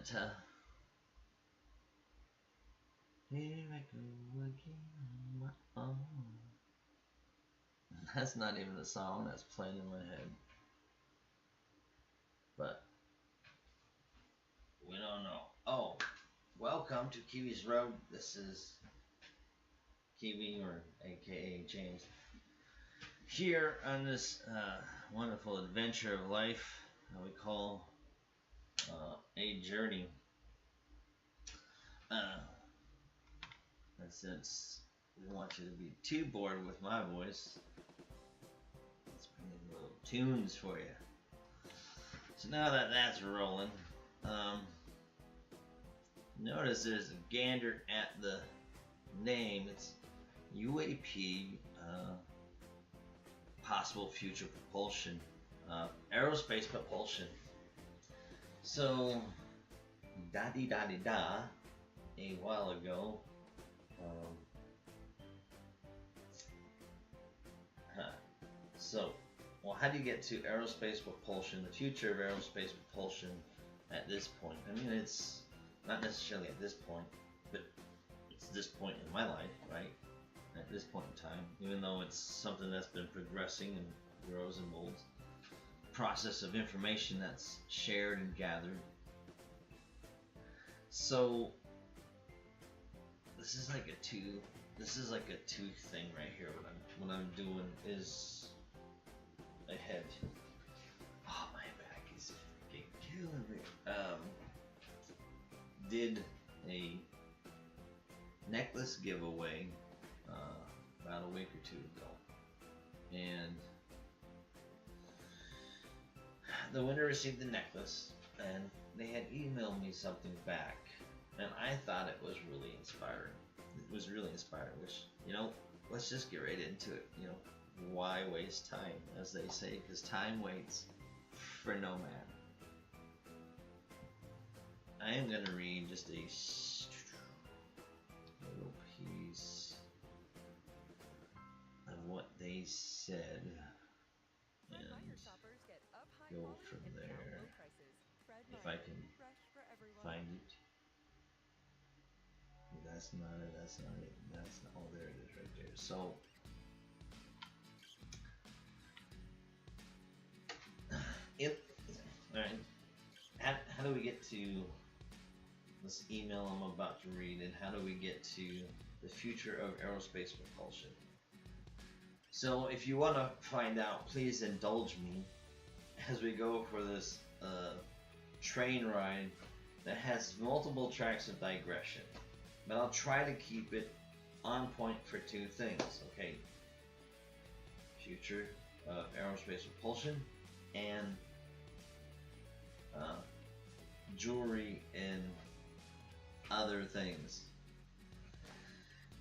Santa. Here I go again on my own. That's not even the song that's playing in my head. But we don't know. Oh, welcome to Kiwi's Road. This is Kiwi, or AKA James, here on this wonderful adventure of life that we call a journey. And since we don't want you to be too bored with my voice, let's bring in little tunes for you. So now that that's rolling, notice there's a gander at the name. It's U.A.P, possible future propulsion, aerospace propulsion. So, da-dee-da-dee-da, a while ago, so, well, how do you get to aerospace propulsion, the future of aerospace propulsion at this point? I mean, it's not necessarily at this point, but it's this point in my life, right? At this point in time, even though it's something that's been progressing and grows and molds, process of information that's shared and gathered. So this is like a two thing right here. What I'm doing is ahead. Oh, my back is freaking killing me. Did a necklace giveaway about a week or two ago, and the winner received the necklace, and they had emailed me something back, and I thought it was really inspiring. It was really inspiring, which, you know, let's just get right into it. You know, why waste time, as they say, because time waits for no man. I am going to read just a little piece of what they said and go from there, if I can find it. That's not it, that's not it, that's not, oh, there it is right there. So, alright, how do we get to this email I'm about to read, and how do we get to the future of aerospace propulsion? So if you want to find out, please indulge me as we go for this train ride that has multiple tracks of digression. But I'll try to keep it on point for two things, okay? Future of aerospace propulsion and jewelry and other things.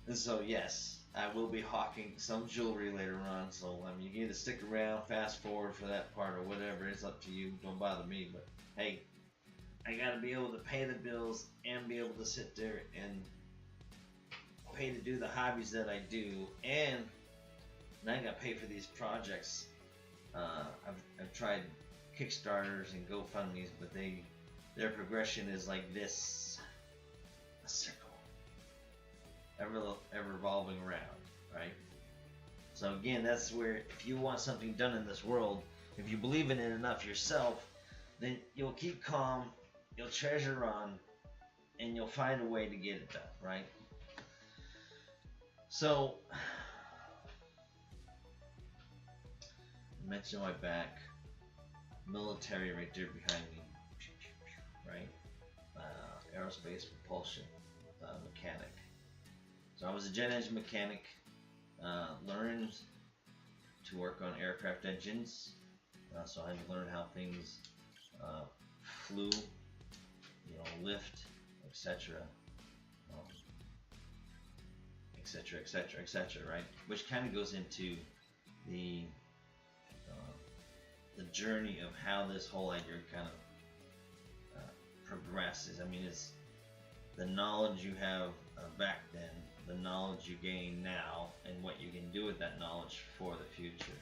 And so, yes, I will be hawking some jewelry later on, so you can either stick around, fast forward for that part, or whatever. It's up to you, don't bother me. But hey, I gotta be able to pay the bills and be able to sit there and pay to do the hobbies that I do, and I gotta pay for these projects. I've tried Kickstarters and GoFundMes, but their progression is like this, a circle, ever revolving around, right? So again, that's where, if you want something done in this world, if you believe in it enough yourself, then you'll keep calm, you'll treasure on, and you'll find a way to get it done, right? So, mention my back, military right there behind me, right? Aerospace propulsion mechanic. So I was a jet engine mechanic, learned to work on aircraft engines, so I had to learn how things flew, you know, lift, etc. Etc, etc, etc, right? Which kind of goes into the journey of how this whole idea kind of progresses. I mean, it's the knowledge you have back then, the knowledge you gain now, and what you can do with that knowledge for the future.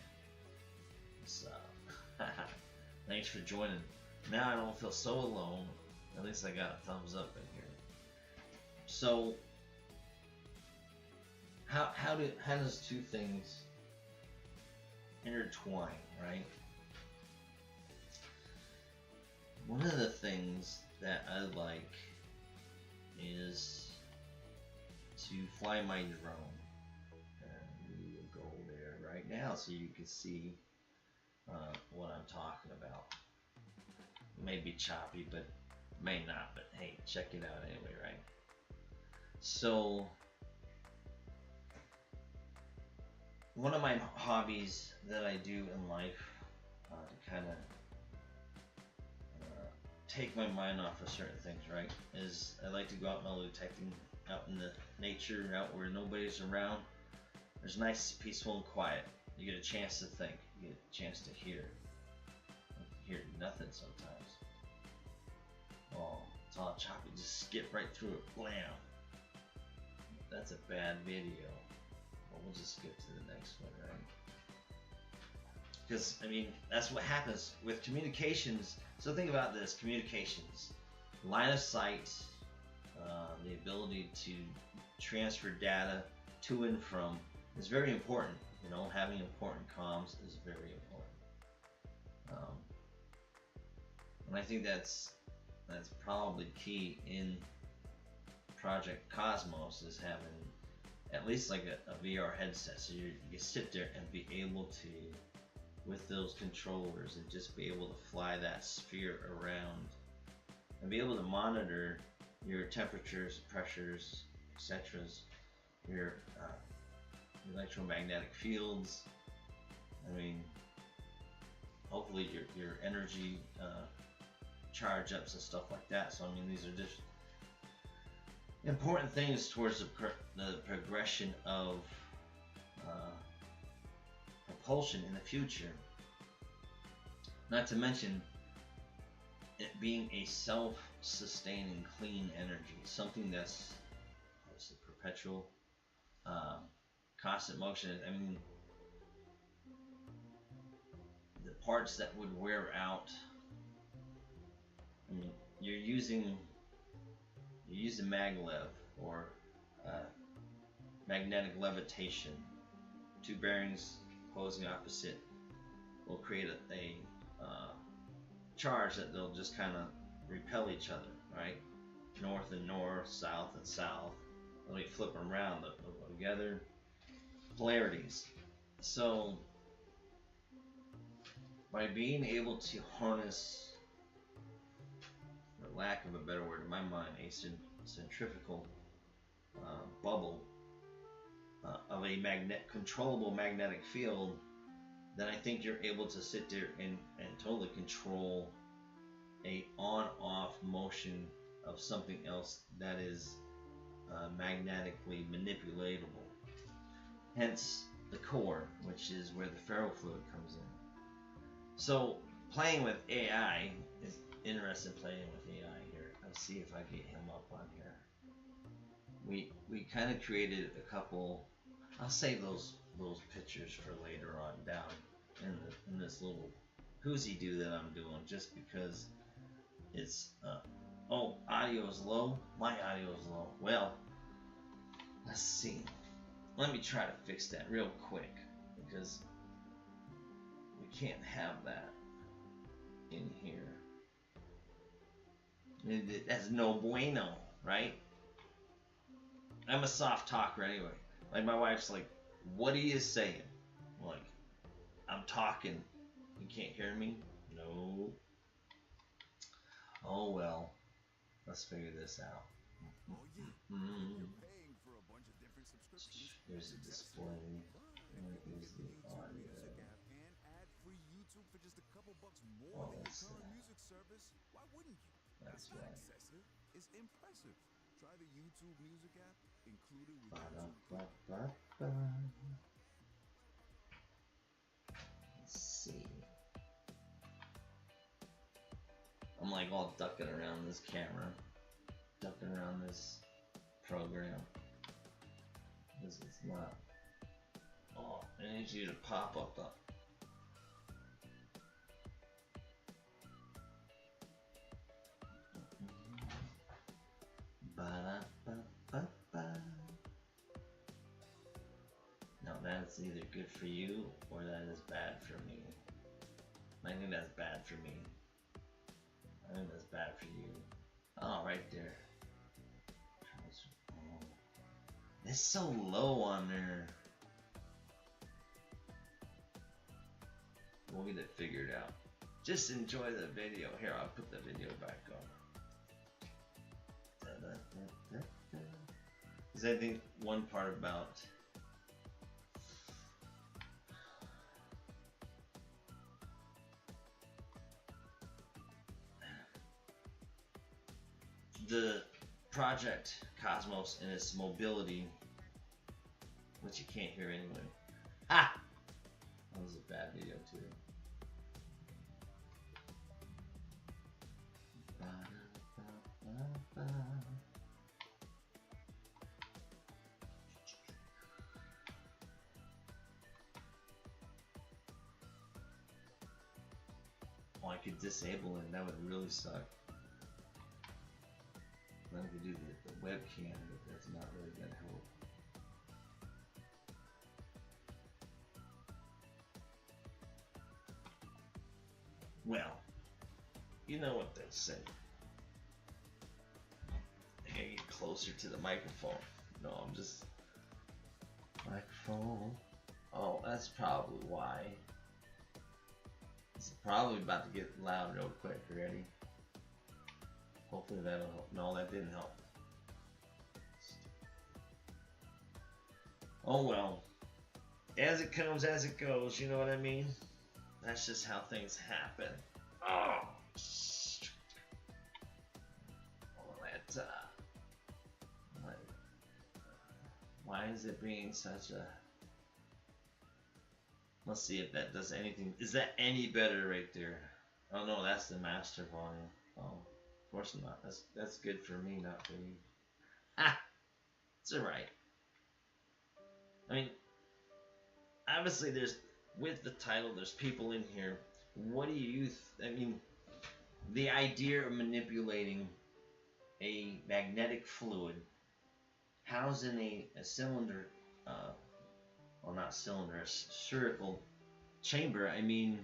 So, thanks for joining. Now I don't feel so alone. At least I got a thumbs up in here. So how does two things intertwine, right? One of the things that I like is to fly my drone. And we will go there right now so you can see what I'm talking about. It may be choppy, but may not, but hey, check it out anyway, right? So one of my hobbies that I do in life to kind of take my mind off of certain things, right, is I like to go out metal detecting out in the nature, out where nobody's around. There's nice, peaceful, and quiet. You get a chance to think. You get a chance to hear. You hear nothing sometimes. Oh, it's all choppy. Just skip right through it. Blam. That's a bad video. Well, we'll just skip to the next one, right? Because, I mean, that's what happens with communications. So think about this, communications. Line of sight, the ability to transfer data to and from is very important. You know, having important comms is very important. And I think that's probably key in Project Cosmos, is having at least like a VR headset, so you sit there and be able to, with those controllers, and just be able to fly that sphere around and be able to monitor your temperatures, pressures, etc., your electromagnetic fields. I mean, hopefully your energy charge ups and stuff like that. So I mean, these are just important things towards the progression of propulsion in the future. Not to mention it being a self-sustaining clean energy, something that's a perpetual constant motion. I mean, the parts that would wear out, I mean, you're using maglev, or magnetic levitation. Two bearings opposing opposite will create a charge that they'll just kind of repel each other, right? North and north, south and south. Let me flip them around, they'll go together. Polarities. So by being able to harness, for lack of a better word in my mind, a centrifugal bubble of a controllable magnetic field, then I think you're able to sit there and totally control a on-off motion of something else that is magnetically manipulatable. Hence the core, which is where the ferrofluid comes in. So playing with AI is interesting. Playing with AI here. Let's see if I get him up on here. We kind of created a couple. I'll save those pictures for later on down in this little koozie do that I'm doing, just because it's oh, audio is low. My audio is low. Well, let's see. Let me try to fix that real quick, because we can't have that in here. That's no bueno, right? I'm a soft talker anyway. Like, my wife's like, what are you saying? I'm like, I'm talking. You can't hear me? No. Oh well. Let's figure this out. Here's the display. Here's the audio. Oh, that's right. It's impressive. Try the YouTube Music app included with Let's see. I'm like all ducking around this camera, ducking around this program. This is not. Oh, I need you to pop up the. Ba-da-ba-ba-ba. Now that's either good for you or that is bad for me. I think that's bad for me. I think that's bad for you. Oh, right there. Oh. It's so low on there. We'll get it figured out. Just enjoy the video. Here, I'll put the video back on. Because I think one part about the project Cosmos and its mobility, which you can't hear anyway. Ah! That was a bad video too. Oh, I could disable it. That would really suck. Then I could do the webcam, but that's not really gonna help. Well, you know what they say. I gotta get closer to the microphone. No, I'm just... Microphone. Oh, that's probably why. It's probably about to get loud real quick. Ready? Hopefully that'll help. No, that didn't help. Oh well. As it comes, as it goes, you know what I mean? That's just how things happen. Oh! Why is it being such a... Let's see if that does anything. Is that any better right there? Oh no, that's the master volume. Oh, of course not. That's good for me, not for you. Ha! It's alright. I mean, obviously there's, with the title, there's people in here. What do you I mean, the idea of manipulating a magnetic fluid housed in a cylinder, well, not cylinder, a spherical chamber. I mean,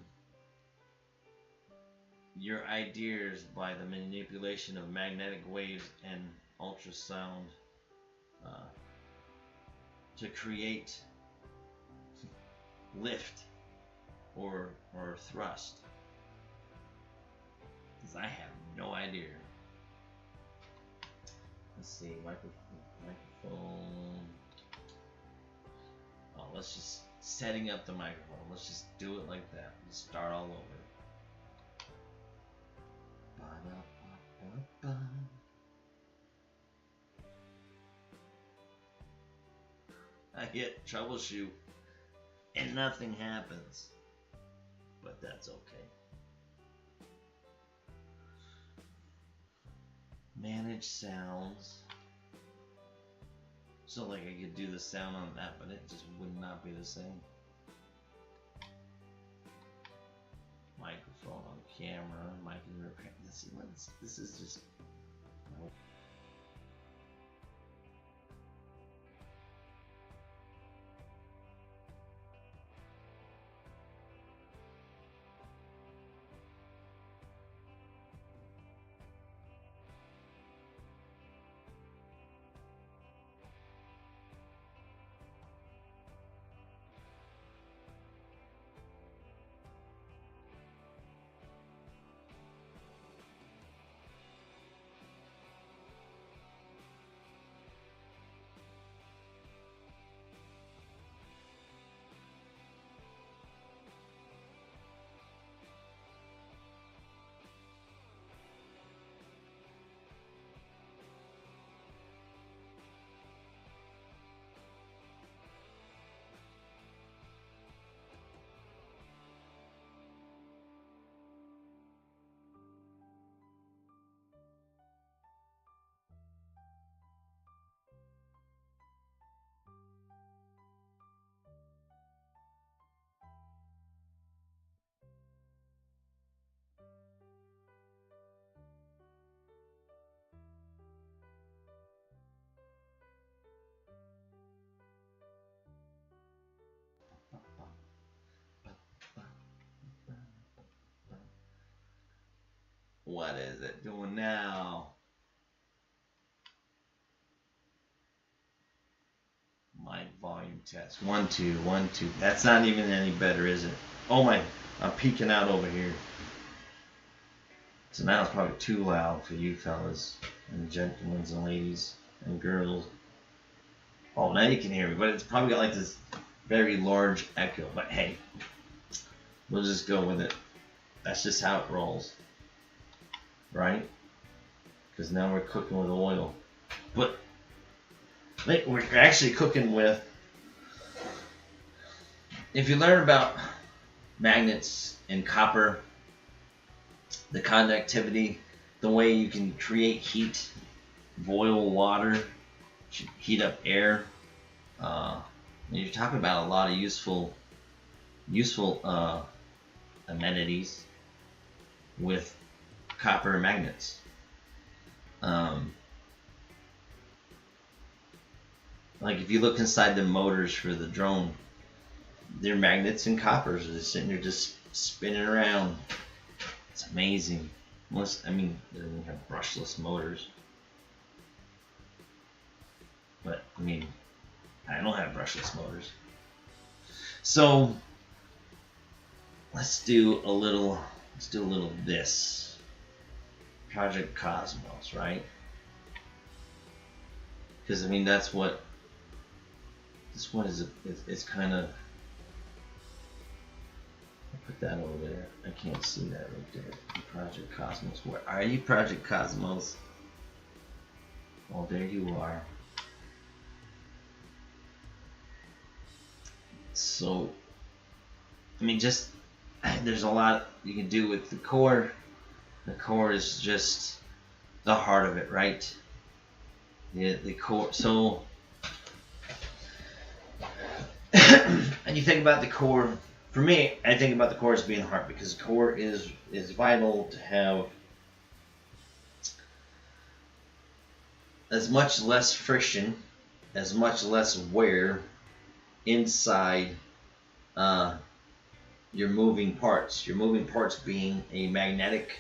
your ideas by the manipulation of magnetic waves and ultrasound to create lift or thrust. Because I have no idea. Let's see, microphone. Oh, let's just setting up the microphone. Let's just do it like that. Let's start all over. Ba-da-ba-ba-ba. I hit troubleshoot and nothing happens, but that's okay. Manage sounds. So like I could do the sound on that, but it just would not be the same. Microphone on camera, mic and repair. This is just... Nope. What is it doing now? Mic volume test. 1 2 1 2. That's not even any better, is it? Oh my! I'm peeking out over here. So now it's probably too loud for you fellas and gentlemen and ladies and girls. Oh, now you can hear me, but it's probably got like this very large echo. But hey, we'll just go with it. That's just how it rolls, right? Because now we're cooking with oil. But we're actually cooking with, if you learn about magnets and copper, the conductivity, the way you can create heat, boil water, heat up air, you're talking about a lot of useful amenities with copper magnets. Like if you look inside the motors for the drone, they're magnets and coppers. They're sitting there just spinning around. It's amazing. I mean, they don't have brushless motors. But I mean, I don't have brushless motors. So let's do a little this. Project Cosmos, right? Because I mean that's what this one is. It's kind of. I'll put that over there. I can't see that right there. Project Cosmos. Where are you, Project Cosmos? Oh, there you are. So, I mean, just there's a lot you can do with the core. The core is just the heart of it, right? The core. So, and you think about the core. For me, I think about the core as being the heart because the core is vital to have as much less friction, as much less wear inside your moving parts. Your moving parts being a magnetic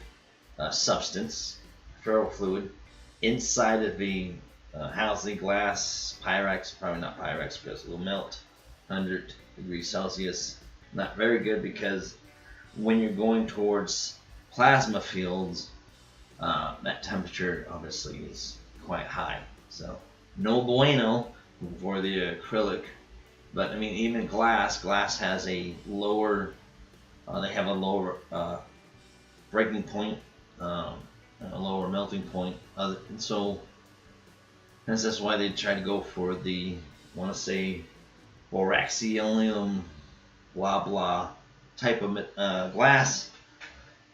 substance, ferrofluid, inside of the housing, glass, Pyrex, probably not Pyrex because it will melt 100 degrees Celsius. Not very good because when you're going towards plasma fields, that temperature obviously is quite high. So no bueno for the acrylic. But I mean, even glass has a lower, they have a lower breaking point, a lower melting point. And so that's why they try to go for the, I want to say, boraxium, blah blah type of glass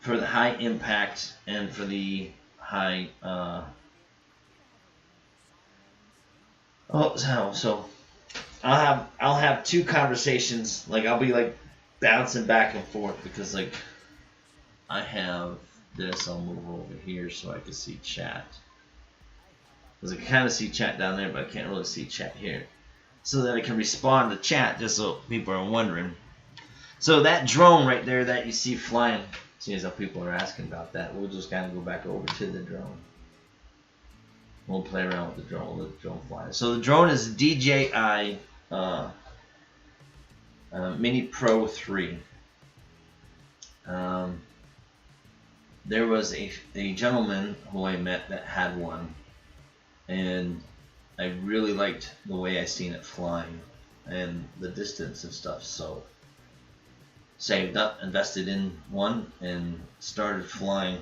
for the high impact and for the high. So I'll have two conversations. Like I'll be like bouncing back and forth because like I have this. I'll move over here so I can see chat. Because I can kind of see chat down there, but I can't really see chat here. So that I can respond to chat, just so people are wondering. So that drone right there that you see flying, seeing as how people are asking about that, we'll just kind of go back over to the drone. We'll play around with the drone, let the drone fly. So the drone is DJI Mini Pro 3. There was a gentleman who I met that had one, and I really liked the way I seen it flying and the distance and stuff. So saved up, invested in one, and started flying.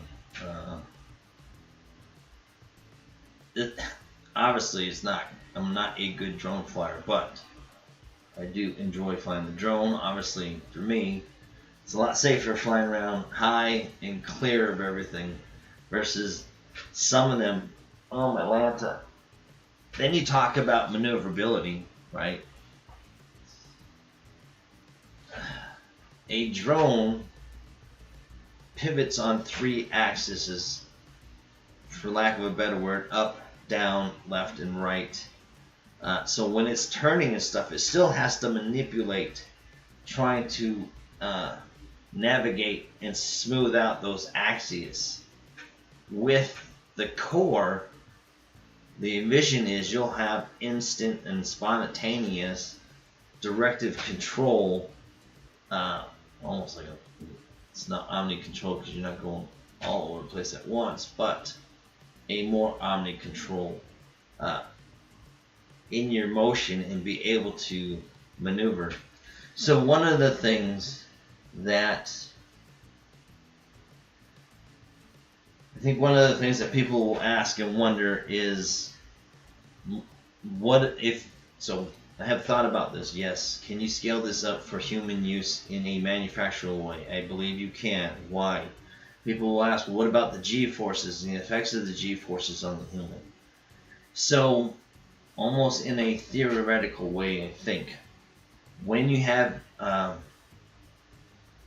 Obviously, I'm not a good drone flyer, but I do enjoy flying the drone. Obviously, for me, it's a lot safer flying around high and clear of everything versus some of them. Oh, my Lanta. Then you talk about maneuverability, right? A drone pivots on 3 axes, for lack of a better word, up, down, left, and right. So when it's turning and stuff, it still has to manipulate, trying to navigate and smooth out those axes. with the core, the vision is you'll have instant and spontaneous directive control, almost like it's not omni control because you're not going all over the place at once, but a more omni control in your motion and be able to maneuver. So one of the things that people will ask and wonder is, what if, so I have thought about this, yes, can you scale this up for human use in a manufactural way? I believe you can. Why? People will ask, well, what about the G-forces and the effects of the G-forces on the human? So, almost in a theoretical way, I think, when you have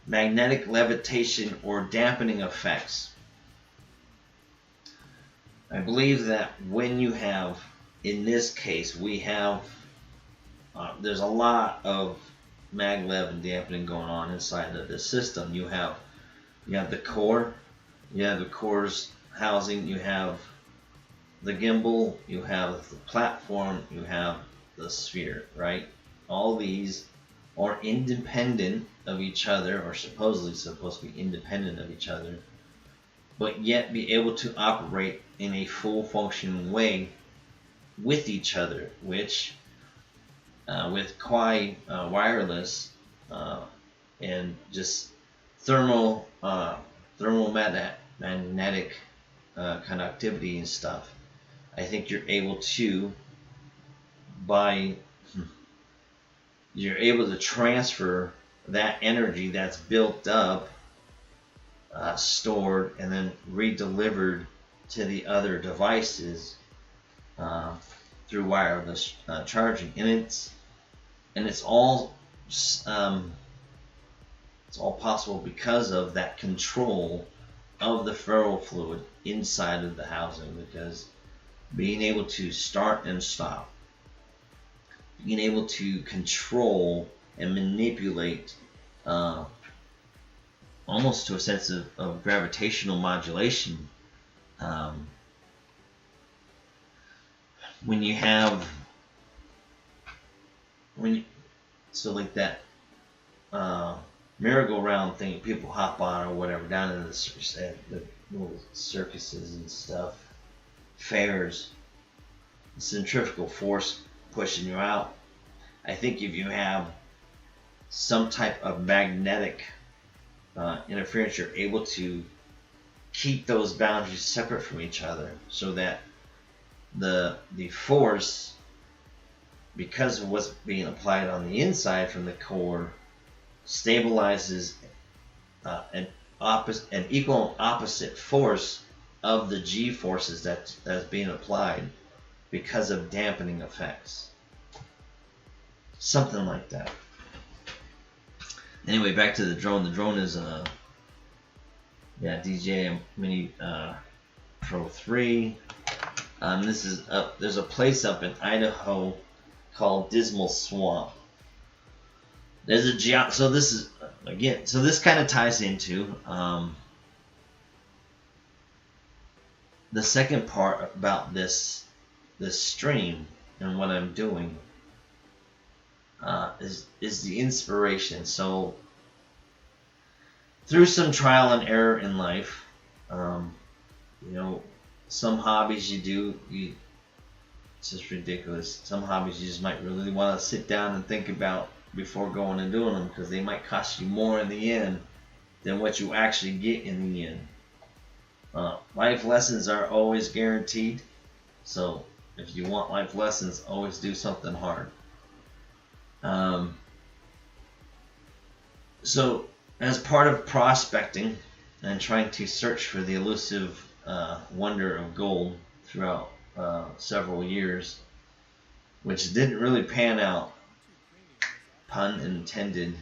magnetic levitation or dampening effects, I believe that when you have, in this case, we have, there's a lot of maglev and dampening going on inside of this system. You have the core, you have the core's housing, you have the gimbal, you have the platform, you have the sphere, right? All these are independent of each other, or supposedly supposed to be independent of each other, but yet be able to operate in a full functioning way with each other, which with X.A.I wireless and just thermomagnetic conductivity and stuff, I think you're able to transfer that energy that's built up, stored, and then redelivered to the other devices through wireless charging, and it's all possible because of that control of the ferrofluid inside of the housing, because being able to start and stop, being able to control and manipulate almost to a sense of gravitational modulation, when you have so like that merry-go-round thing people hop on or whatever down in the little circuses and stuff, fairs, the centrifugal force pushing you out. I think if you have some type of magnetic interference, you're able to keep those boundaries separate from each other, so that the force, because of what's being applied on the inside from the core, stabilizes an equal and opposite force of the G forces that's being applied because of dampening effects. Something like that. Anyway, back to the drone. The drone is DJI Mini Pro 3. This is there's a place up in Idaho called Dismal Swamp. There's a so this is again. So this kind of ties into the second part about this stream and what I'm doing. Is the inspiration. So through some trial and error in life, some hobbies it's just ridiculous. Some hobbies you just might really want to sit down and think about before going and doing them, because they might cost you more in the end than what you actually get in the end. Life lessons are always guaranteed, so if you want life lessons, always do something hard. So as part of prospecting and trying to search for the elusive wonder of gold throughout several years, which didn't really pan out, pun intended,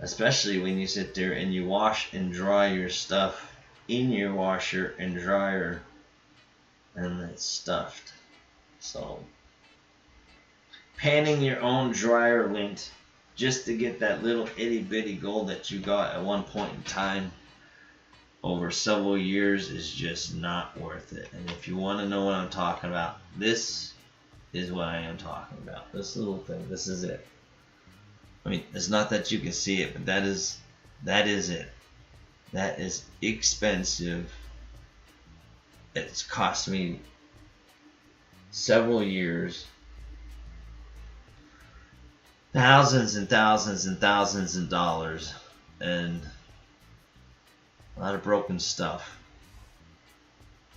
especially when you sit there and you wash and dry your stuff in your washer and dryer and it's stuffed. So panning your own dryer lint just to get that little itty bitty gold that you got at one point in time over several years is just not worth it. And if you want to know what I'm talking about, this is what I am talking about. This little thing, this is it. I mean, it's not that you can see it, but that is it. That is expensive. It's cost me several years, thousands and thousands and thousands of dollars, and a lot of broken stuff.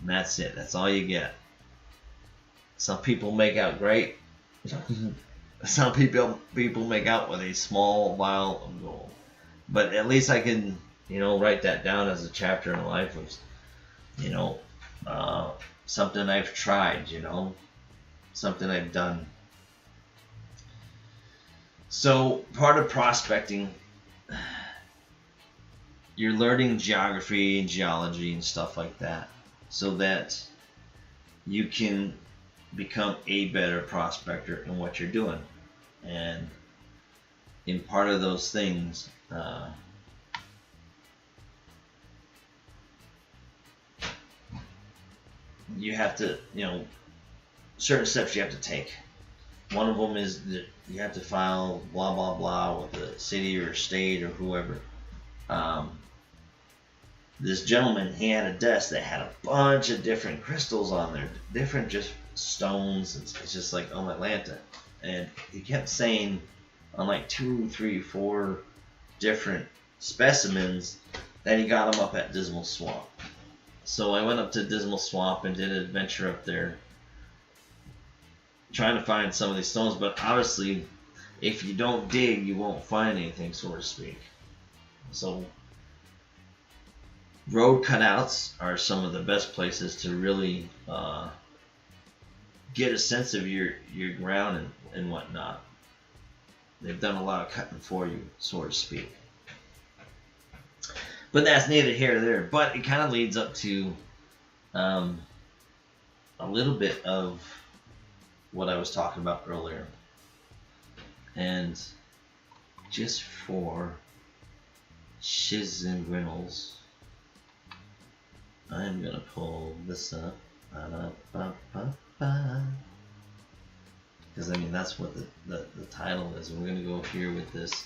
And that's it. That's all you get. Some people make out great. Some people make out with a small vial of gold. But at least I can, write that down as a chapter in the life of, something I've tried, something I've done. So part of prospecting, you're learning geography and geology and stuff like that, so that you can become a better prospector in what you're doing. And in part of those things, you have to, certain steps you have to take. One of them is that you have to file blah blah blah with the city or state or whoever. This gentleman, he had a desk that had a bunch of different crystals on there, different just stones. It's just like, oh, Atlanta. And he kept saying on like 2, 3, 4 different specimens that he got them up at Dismal Swamp. So I went up to Dismal Swamp and did an adventure up there, trying to find some of these stones. But obviously, if you don't dig, you won't find anything, so to speak. So road cutouts are some of the best places to really get a sense of your ground and whatnot. They've done a lot of cutting for you, so to speak. But that's neither here nor there. But it kind of leads up to a little bit of what I was talking about earlier. And just for shiz and grinnels, I'm going to pull this up. Because, I mean, that's what the title is. And we're going to go here with this.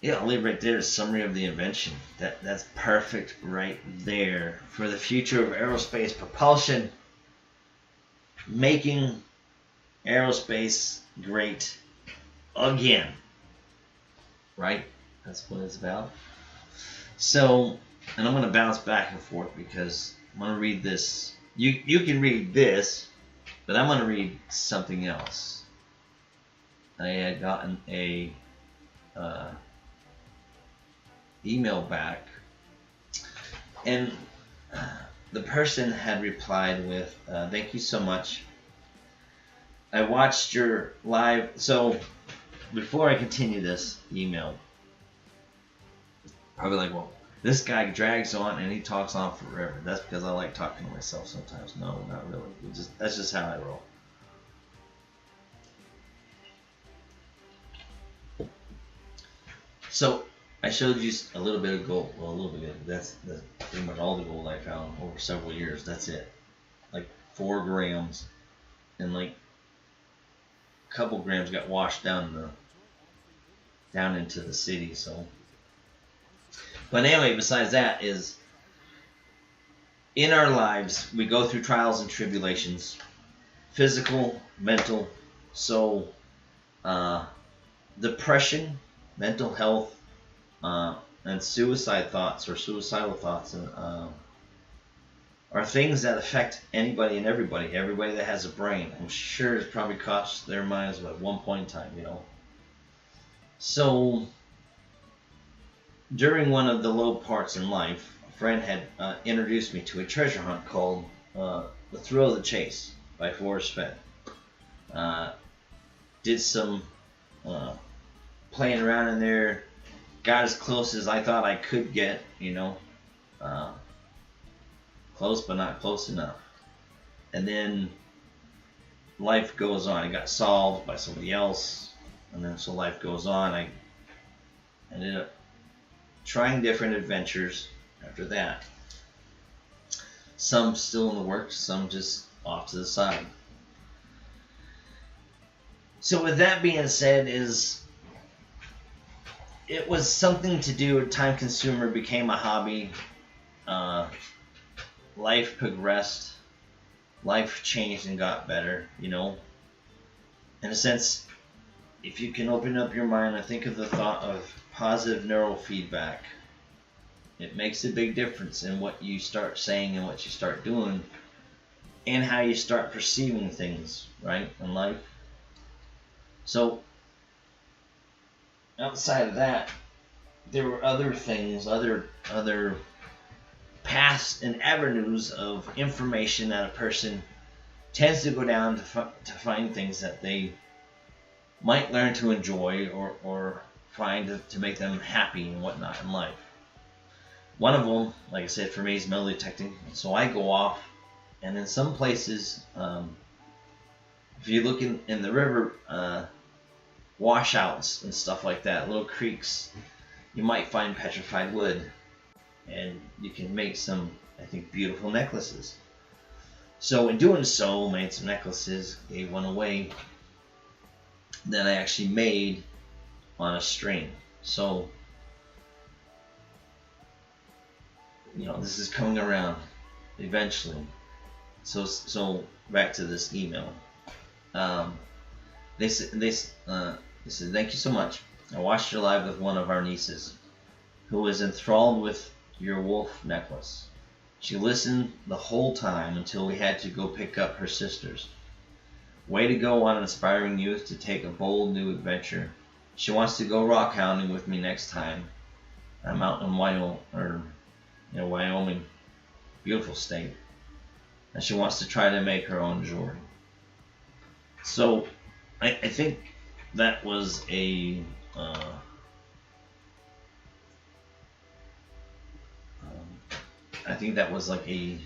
Yeah, I'll leave right there a summary of the invention. That's perfect right there for the future of aerospace propulsion. Making aerospace great again. Right? That's what it's about. So, and I'm going to bounce back and forth because I'm going to read this. You can read this, but I'm going to read something else. I had gotten a email back, and the person had replied with, thank you so much. I watched your live. So before I continue this email, probably like, well, this guy drags on and he talks on forever. That's because I like talking to myself sometimes. No, not really. That's just how I roll. So I showed you a little bit of gold. Well, a little bit. That's pretty much all the gold I found over several years. That's it. Like 4 grams, and like a couple grams got washed down into the city. So, but anyway, besides that, is in our lives we go through trials and tribulations, physical, mental. So, depression, mental health, and suicide thoughts or suicidal thoughts are things that affect anybody and everybody that has a brain. I'm sure it's probably crossed their minds at one point in time, So during one of the low parts in life, a friend had introduced me to a treasure hunt called The Thrill of the Chase by Forrest Fenn. Did some playing around in there, got as close as I thought I could get, close but not close enough. And then life goes on. It got solved by somebody else. And then so life goes on. I ended up trying different adventures after that. Some still in the works, some just off to the side. So with that being said, it was something to do, a time consumer, became a hobby. Life progressed, life changed and got better, you know. In a sense, if you can open up your mind and think of the thought of positive neurofeedback, it makes a big difference in what you start saying and what you start doing and how you start perceiving things, right, in life. So outside of that, there were other things, other paths and avenues of information that a person tends to go down to find things that they might learn to enjoy or find to make them happy and whatnot in life. One of them, like I said, for me is metal detecting. So I go off, and in some places, if you look in the river washouts and stuff like that, little creeks, you might find petrified wood, and you can make some, I think, beautiful necklaces. So in doing so, made some necklaces, gave one away that I actually made on a string. So, you know, this is coming around eventually. So back to this email. They said, thank you so much. I watched your live with one of our nieces, who was enthralled with your wolf necklace. She listened the whole time until we had to go pick up her sisters. Way to go on inspiring youth to take a bold new adventure. She wants to go rock hounding with me next time. I'm out in Wyoming, beautiful state, and she wants to try to make her own jewelry. So I think that was a I think that was like a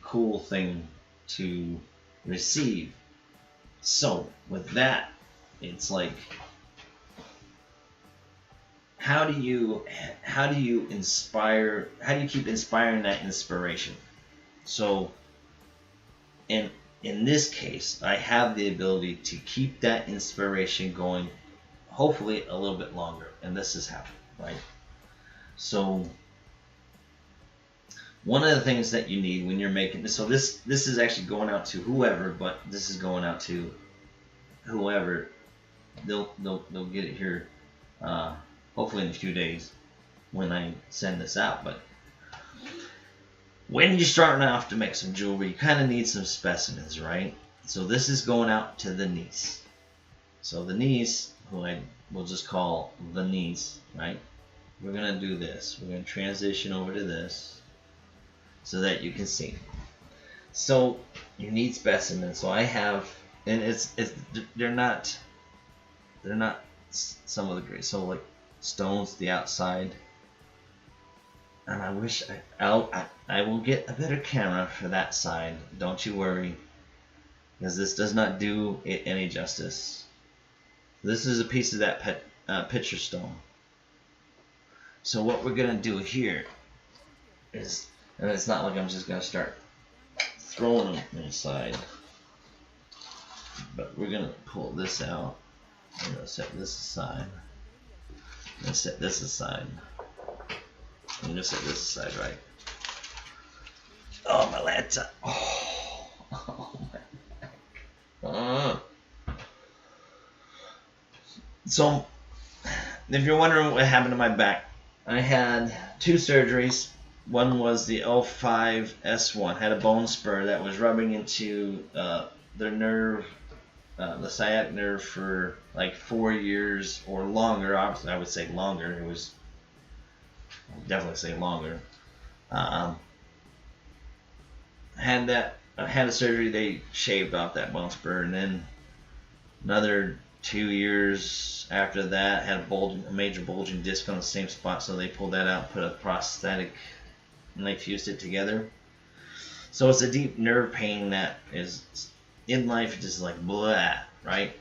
cool thing to receive. So with that, it's like, how do you keep inspiring that inspiration? So in this case, I have the ability to keep that inspiration going, hopefully a little bit longer, and this is how, right? So one of the things that you need when you're making this, so this is actually going out to whoever, but this is going out to whoever, they'll get it here hopefully in a few days when I send this out. But when you're starting off to make some jewelry, you kind of need some specimens, right? So this is going out to the niece. So the niece, who I will just call the niece, right? We're going to do this. We're going to transition over to this so that you can see. So you need specimens. So I have, and they're not some of the great. So like stones, the outside. And I wish I will get a better camera for that side. Don't you worry, because this does not do it any justice. This is a piece of that picture stone. So what we're gonna do here is, and it's not like I'm just gonna start throwing them inside, but we're gonna pull this out. I'm gonna set this aside. I'm gonna set this aside. I'm gonna set this aside, right? Oh, my laptop. Oh my. So, if you're wondering what happened to my back, I had 2 surgeries. One was the L5-S1. Had a bone spur that was rubbing into the nerve, the sciatic nerve, for like 4 years or longer. Obviously, I would say longer. It was, I'd definitely say longer. Had a surgery. They shaved off that bone spur, and then another 2 years after that, had a major bulging disc on the same spot, so they pulled that out, put a prosthetic, and they fused it together. So it's a deep nerve pain that is in life just like blah, right?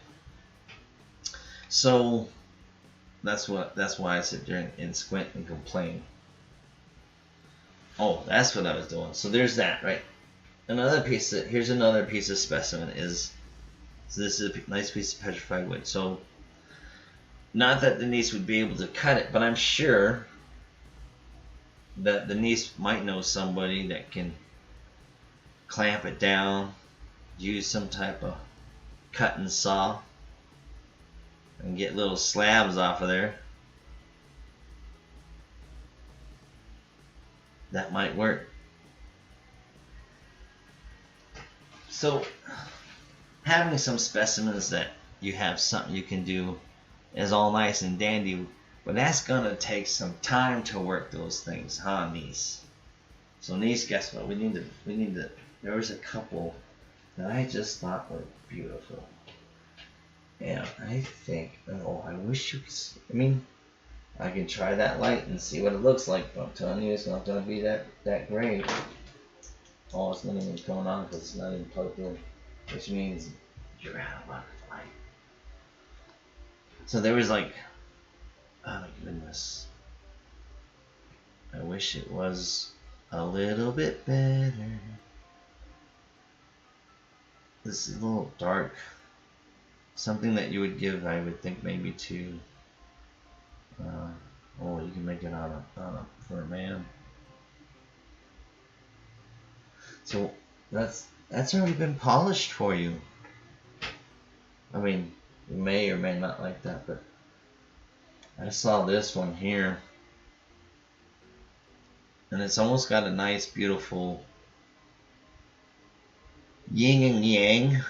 So that's why I sit there and squint and complain. Oh, that's what I was doing. So there's that, right? Here's another piece of specimen so this is a nice piece of petrified wood. So not that the niece would be able to cut it, but I'm sure that the niece might know somebody that can clamp it down, use some type of cutting saw, and get little slabs off of there. That might work. So having some specimens that you have something you can do is all nice and dandy, but that's gonna take some time to work those things, huh, niece? So niece, guess what? We need to. There was a couple that I just thought were beautiful, and I think, oh, I wish you could see. I mean, I can try that light and see what it looks like, but I'm telling you, it's not gonna be that great. Oh, it's not even coming on because it's not even plugged in, which means you're out of light. So there was like, oh my goodness, I wish it was a little bit better. This is a little dark. Something that you would give, I would think, maybe to, oh, you can make it for a man. So that's already been polished for you. I mean, you may or may not like that, but I saw this one here, and it's almost got a nice, beautiful yin and yang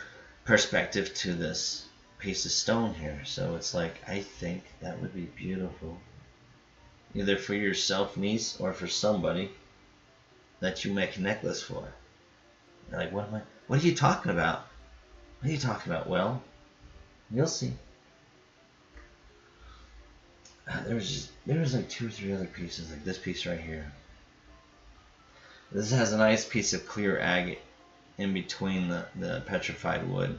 perspective to this piece of stone here. So it's like, I think that would be beautiful, either for yourself, niece, or for somebody that you make a necklace for. You're like, what are you talking about? What are you talking about? Well, you'll see. There was like 2 or 3 other pieces, like this piece right here. This has a nice piece of clear agate in between the petrified wood.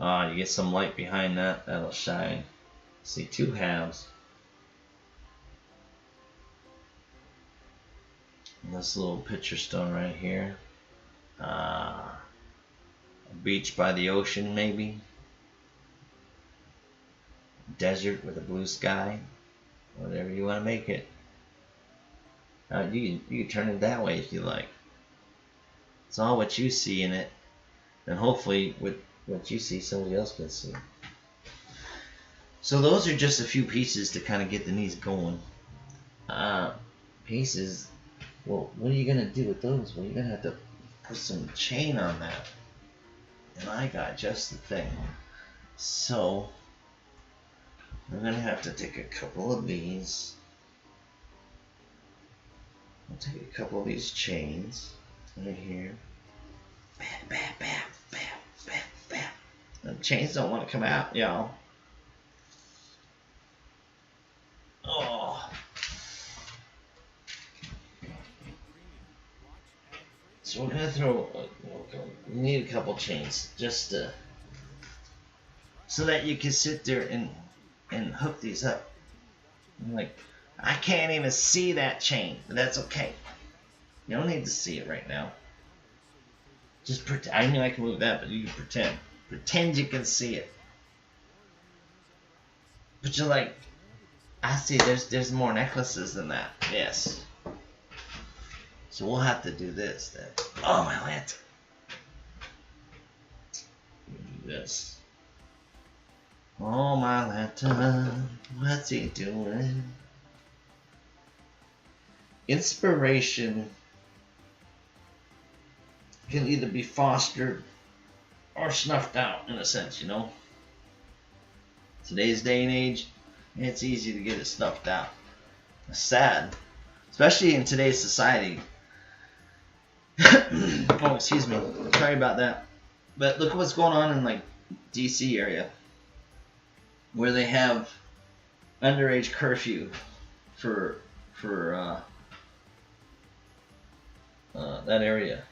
You get some light behind that, that'll shine. See, 2 halves. And this little picture stone right here. A beach by the ocean, maybe. Desert with a blue sky. Whatever you want to make it. You can turn it that way if you like. It's all what you see in it, and hopefully with what you see, somebody else can see. So those are just a few pieces to kind of get the knees going. Pieces. Well, what are you gonna do with those? Well, you're gonna have to put some chain on that, and I got just the thing. So we're gonna have to take a couple of these. I'll take a couple of these chains right here. Bam, bam, bam, bam, bam, bam. The chains don't want to come out, y'all. Oh. So we're gonna throw. We need a couple chains just so that you can sit there and hook these up. I'm like, I can't even see that chain, but that's okay. You don't need to see it right now. Just pretend. I know I can move that, but you can pretend. Pretend you can see it. But you're like, I see. There's more necklaces than that. Yes. So we'll have to do this then. Oh, my lantern. Do this. Oh, my lantern. What's he doing? Inspiration can either be fostered or snuffed out, in a sense, you know. Today's day and age, it's easy to get it snuffed out. It's sad, especially in today's society. Oh, excuse me. Sorry about that. But look at what's going on in like DC area, where they have underage curfew for that area.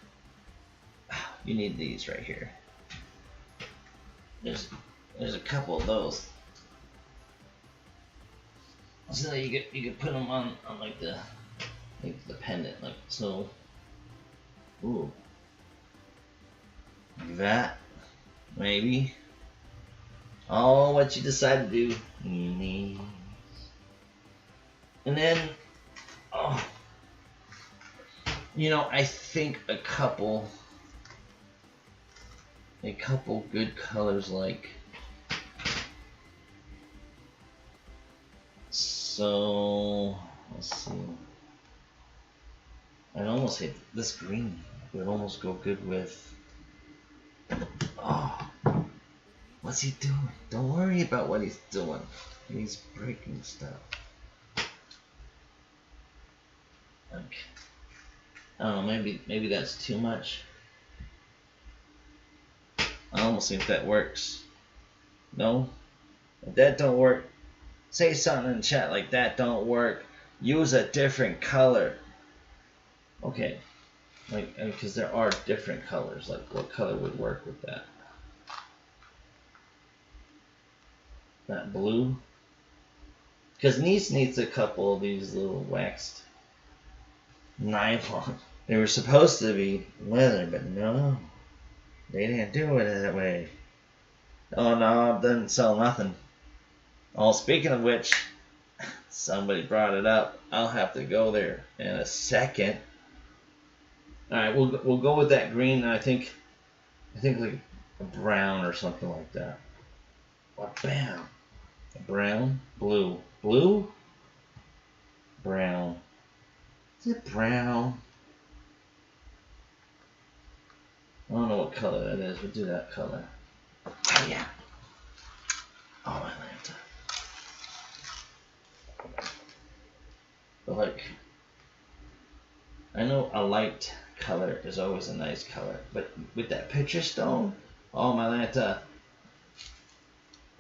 you need these right here. There's a couple of those. So you could put them on like the pendant, like so. Ooh, like that maybe. Oh, what you decide to do. And then, oh, you know, I think a couple good colors, like, so, let's see, I'd almost hit this green, would almost go good with, oh, what's he doing? Don't worry about what he's doing, he's breaking stuff. Okay. Oh, maybe that's too much. I almost think that works. No? If that don't work, say something in the chat like that don't work. Use a different color. Okay. Like, because there are different colors. Like, what color would work with that? That blue? Because Niece needs a couple of these little waxed nylon. They were supposed to be leather, but no. They didn't do it that way. Oh no, it doesn't sell nothing. Oh, speaking of which, somebody brought it up. I'll have to go there in a second. All right, we'll go with that green. I think like a brown or something like that. What, bam? A brown, blue, brown. Is it brown? I don't know what color that is. We'll do that color. Oh yeah. Oh, Atlanta. But like, I know a light color is always a nice color, but with that picture stone, oh my Atlanta.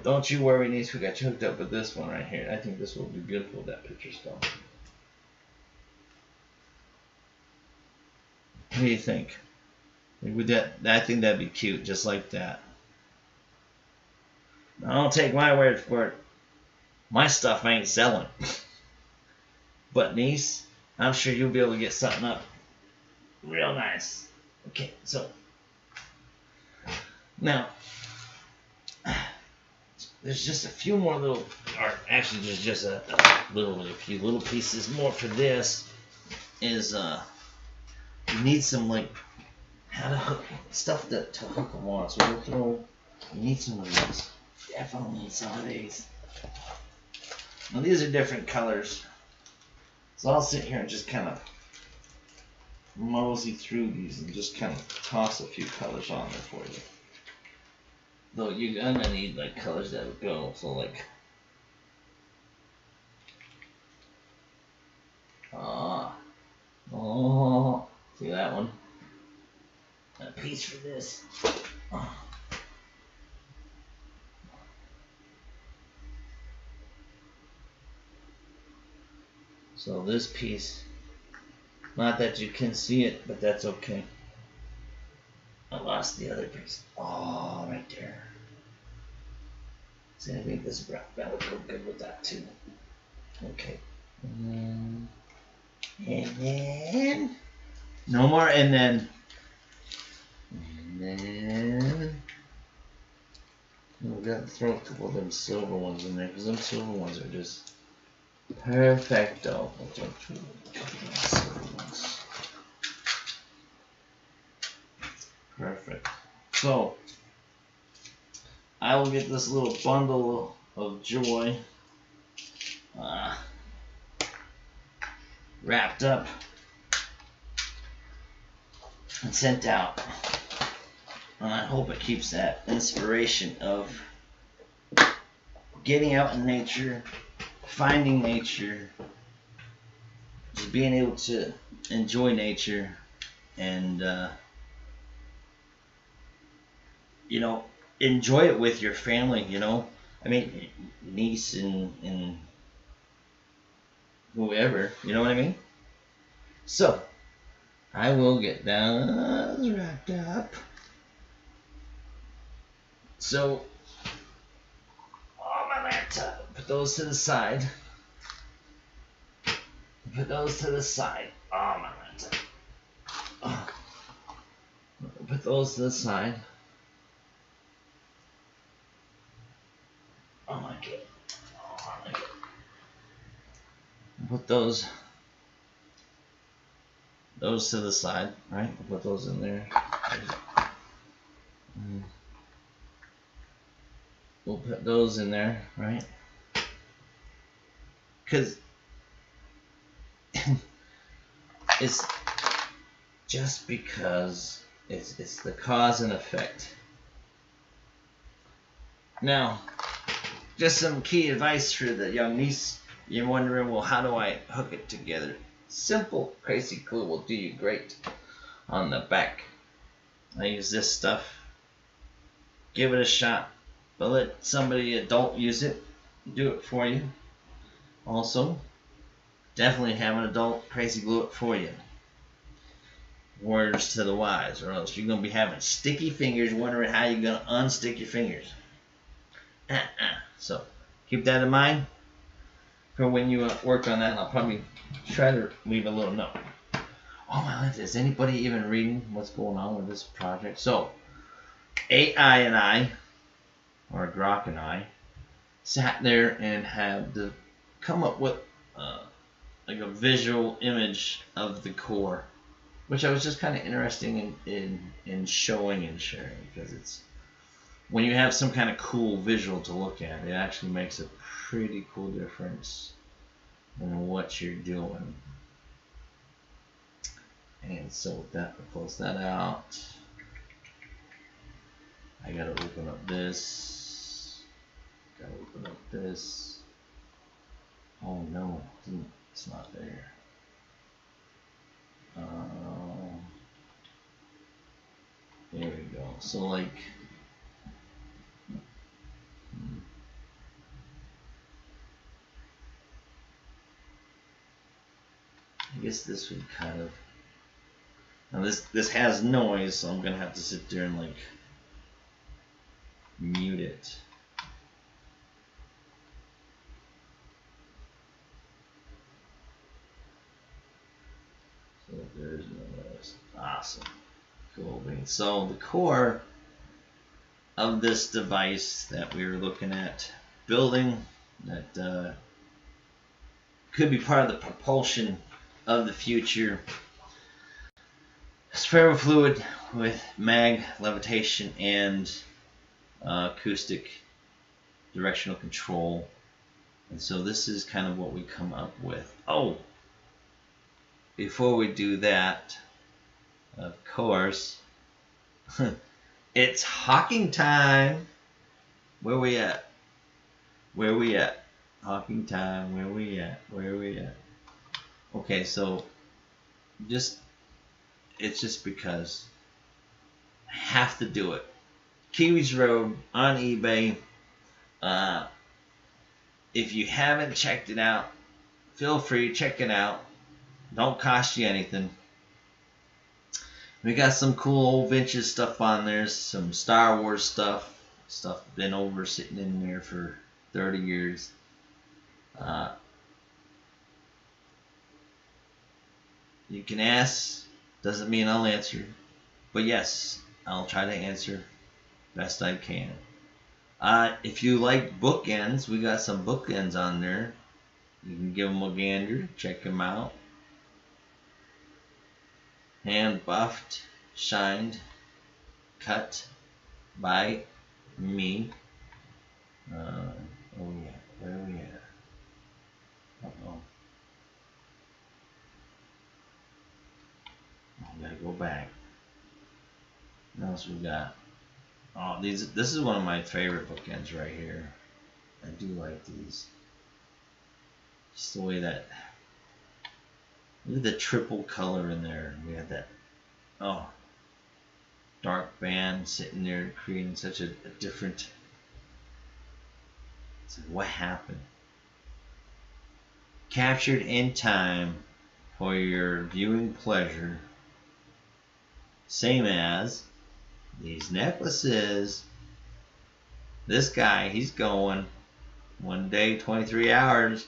Don't you worry, niece. We got you hooked up with this one right here. I think this will be beautiful with that picture stone. What do you think? With that, I think that'd be cute, just like that. Now, don't take my word for it. My stuff ain't selling. But niece, I'm sure you'll be able to get something up real nice. Okay, so now there's just a few more little, or actually there's just a few little pieces more for this. Is you need some like how to hook stuff to hook them on. So we'll throw. You need some of these. Definitely need some of these. Now these are different colors. So I'll sit here and just kind of mosey through these and just kind of toss a few colors on there for you. Though you're gonna need like colors that would go. So like, see that one? A piece for this. So this piece, not that you can see it, but that's okay. I lost the other piece. Oh, right there. See, I think this that would go good with that too. Okay. And then no more, and then we've got to throw a couple of them silver ones in there because them silver ones are just perfecto. Perfect. So I will get this little bundle of joy wrapped up and sent out. And I hope it keeps that inspiration of getting out in nature, finding nature, just being able to enjoy nature, and you know, enjoy it with your family. You know, I mean, niece and whoever. You know what I mean? So I will get that wrapped up. So, on my laptop, put those to the side. Put those to the side. On my laptop. Oh. Put those to the side. Oh my god. Oh my god. Put those to the side, right? Put those in there. We'll put those in there, right? Because it's just because it's the cause and effect. Now, just some key advice for the young niece. You're wondering, well, how do I hook it together? Simple, crazy glue will do you great on the back. I use this stuff. Give it a shot, but let somebody adult use it. Do it for you. Also, definitely have an adult crazy glue it for you. Words to the wise, or else you're going to be having sticky fingers wondering how you're going to unstick your fingers. So, keep that in mind for when you work on that. I'll probably try to leave a little note. Oh my life, is anybody even reading what's going on with this project? So, A.I. and I, or Grok and I, sat there and had to come up with like a visual image of the core, which I was just kind of interested in showing and sharing, because it's when you have some kind of cool visual to look at, it actually makes a pretty cool difference in what you're doing. And so with that, we'll close that out. I gotta open up this. Gotta open up this. Oh no, it's not there. There we go. So like, I guess this would kind of. Now this has noise, so I'm gonna have to sit there and like mute it. So there's no noise. Awesome. Cool beans. So the core of this device that we were looking at building, that could be part of the propulsion of the future, ferrofluid with mag, levitation, and acoustic directional control. And so this is kind of what we come up with. Oh, before we do that, of course, it's hawking time. Where we at? Where we at? Hawking time. Where we at? Where we at? Okay, so it's just because I have to do it. Kiwis Road on eBay. If you haven't checked it out, feel free to check it out. Don't cost you anything. We got some cool old vintage stuff on there, some Star Wars stuff been over sitting in there for 30 years. You can ask, doesn't mean I'll answer, but yes, I'll try to answer best I can. If you like bookends, we got some bookends on there. You can give them a gander, check them out. Hand buffed, shined, cut by me. Oh yeah, where are we at? Uh-oh. I gotta go back. What else we got? Oh, this is one of my favorite bookends right here. I do like these. Just the way that. Look at the triple color in there. We had that, dark band sitting there creating such a different. It's like, what happened? Captured in time for your viewing pleasure. Same as these necklaces This guy, he's going 1 day, 23 hours.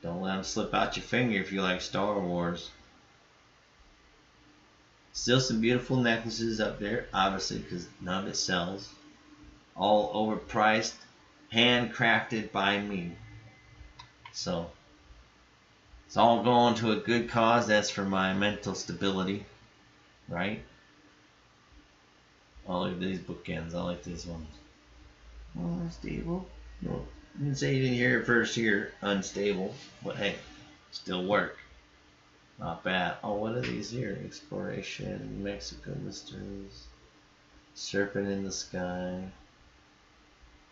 Don't let him slip out your finger if you like Star Wars. Still some beautiful necklaces up there, obviously, because none of it sells. All overpriced, handcrafted by me. So, it's all going to a good cause. That's for my mental stability, right? Oh, look at these bookends. I like these ones. Oh, unstable. No, I didn't say you didn't hear it first here. Unstable, but hey, still work. Not bad. Oh, what are these here? Exploration, Mexico mysteries, Serpent in the Sky,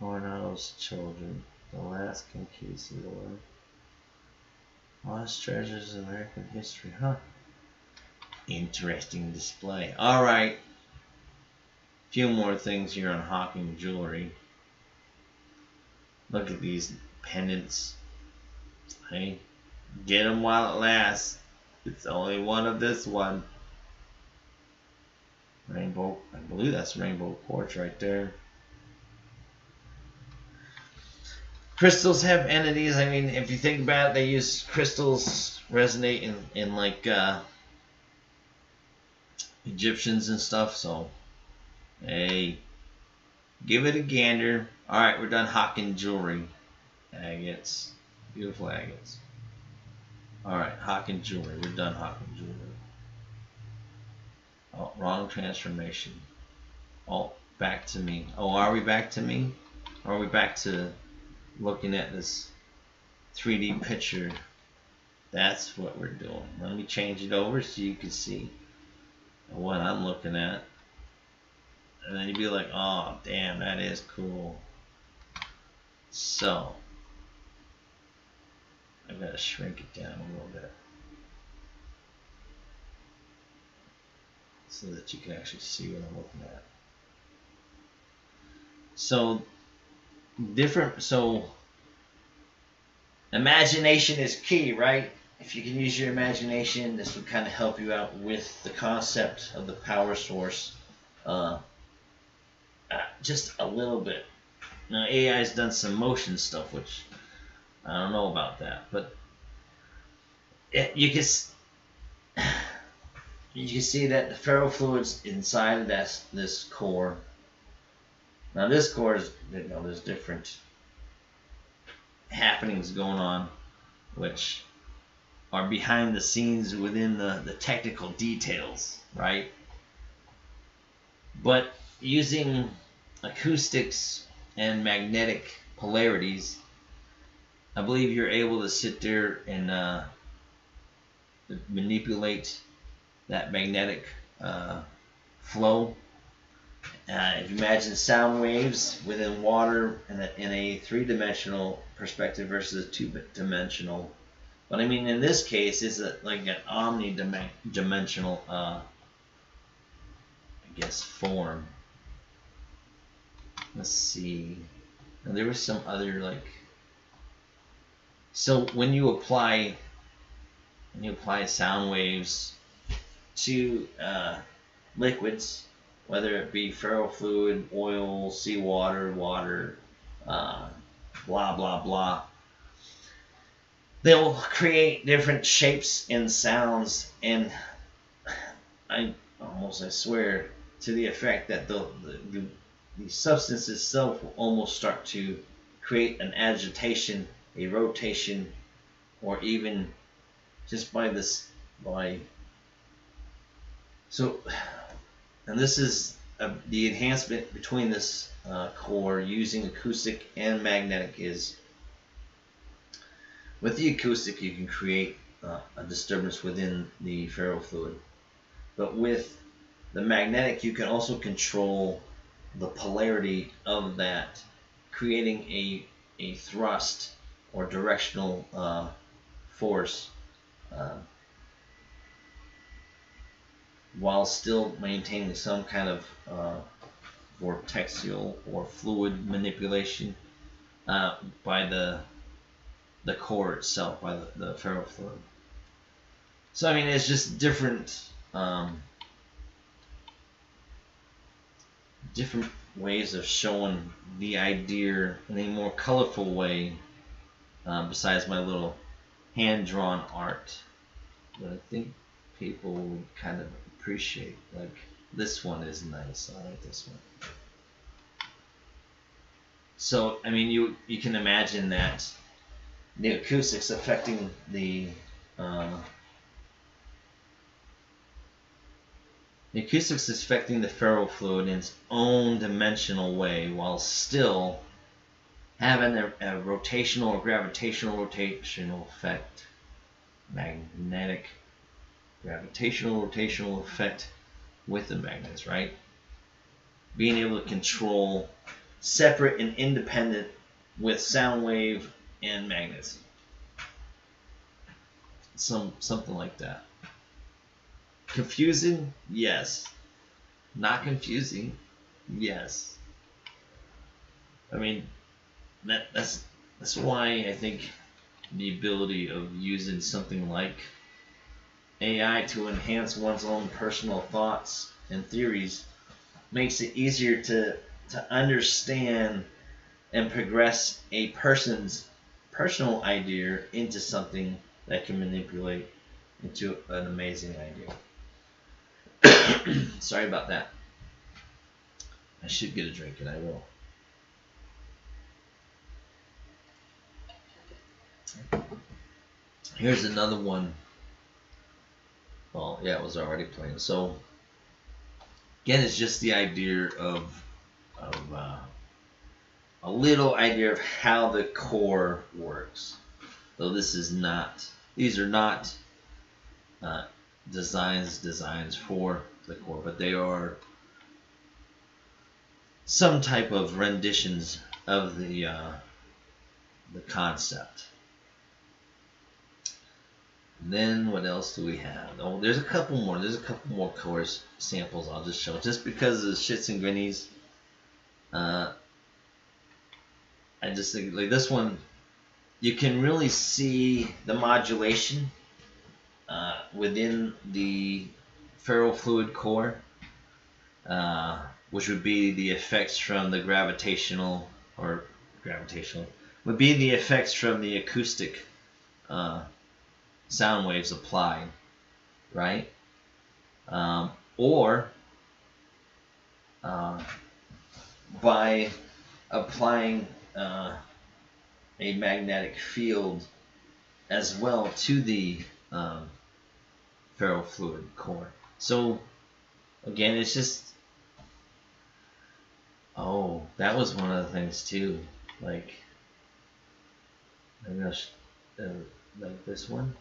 Hornhouse Children, The Last Conquistador, Lost Treasures of American History. Huh? Interesting display. All right. Few more things here on Hawking Jewelry. Look at these pendants. Hey, get them while it lasts. It's only one of this one. Rainbow, I believe that's rainbow quartz right there. Crystals have entities. I mean, if you think about it, they use crystals resonate in like Egyptians and stuff. So, hey, give it a gander. All right, we're done hawking jewelry. Agates, beautiful agates. All right, hawking jewelry. We're done hawking jewelry. Oh, wrong transformation. Oh, back to me. Oh, are we back to me? Or are we back to looking at this 3D picture? That's what we're doing. Let me change it over so you can see what I'm looking at. And then you'd be like, oh, damn, that is cool. So, I gotta shrink it down a little bit so that you can actually see what I'm looking at. So, imagination is key, right? If you can use your imagination, this would kind of help you out with the concept of the power source just a little bit. Now, AI's done some motion stuff, which I don't know about that, but you can see that the ferrofluid's inside of this core. Now, this core is, there's different happenings going on, which are behind the scenes within the technical details, right? But using acoustics and magnetic polarities, I believe you're able to sit there and manipulate that magnetic flow. If you imagine sound waves within water in a three-dimensional perspective versus a two-dimensional, but I mean in this case it's like an omni-dimensional I guess form. Let's see. And there was some other like. So when you apply sound waves to liquids, whether it be ferrofluid, oil, seawater, water, blah blah blah, they'll create different shapes and sounds, and I swear to the effect that the substance itself will almost start to create an agitation, a rotation, or even just and this is the enhancement between this core using acoustic and magnetic is, with the acoustic you can create a disturbance within the ferrofluid, but with the magnetic you can also control the polarity of that, creating a thrust or directional force while still maintaining some kind of vortexial or fluid manipulation by the core itself, by the ferrofluid. So I mean, it's just different ways of showing the idea in a more colorful way, besides my little hand-drawn art that I think people would kind of appreciate. Like, this one is nice. I like this one. So, I mean, you can imagine that the acoustics affecting the acoustics is affecting the ferrofluid in its own dimensional way, while still having a rotational or gravitational effect, magnetic gravitational rotational effect with the magnets, right? Being able to control separate and independent with sound wave and magnets. Something like that. Confusing? Yes. Not confusing? Yes. I mean, that's why I think the ability of using something like AI to enhance one's own personal thoughts and theories makes it easier to understand and progress a person's personal idea into something that can manipulate into an amazing idea. Sorry about that. I should get a drink, and I will. Here's another one. Well, yeah, it was already playing. So, again, it's just the idea of a little idea of how the core works. Though these are not designs for the core, but they are some type of renditions of the concept. And then what else do we have? Oh, there's a couple more. There's a couple more course samples I'll just show, just because of the shits and grinnies. I just think, like, this one, you can really see the modulation within the ferrofluid core, which would be the effects from the would be the effects from the acoustic sound waves applied, right? Or by applying a magnetic field as well to the ferrofluid core. So again, it's just, oh, that was one of the things too. Like, maybe like this one.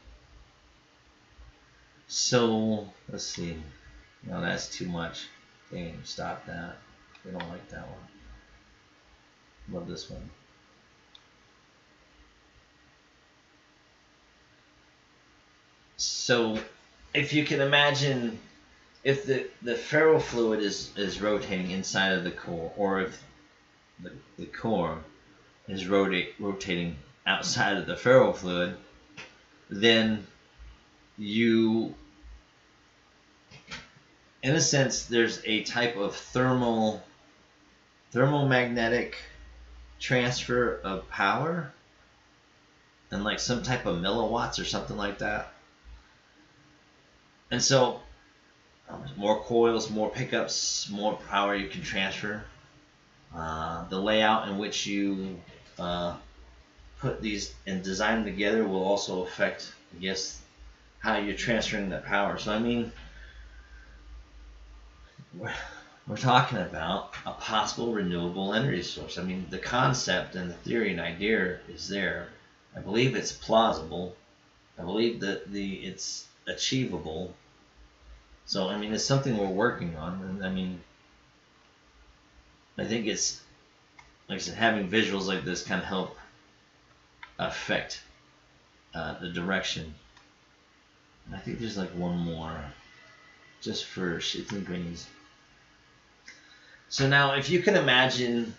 So let's see. No, that's too much. Dang, stop that. We don't like that one. Love this one. So if you can imagine, if the ferrofluid is rotating inside of the core, or if the core is rotating outside of the ferrofluid, then you, in a sense, there's a type of thermomagnetic transfer of power, and like some type of milliwatts or something like that. And so more coils, more pickups, more power you can transfer. The layout in which you put these and design them together will also affect, I guess, how you're transferring that power. So I mean, we're talking about a possible renewable energy source. I mean, the concept and the theory and idea is there. I believe it's plausible. I believe that it's achievable. So I mean, it's something we're working on, and I mean, I think it's, like I said, having visuals like this kind of help affect the direction. And I think there's like one more, just for shits and greens. So now, if you can imagine,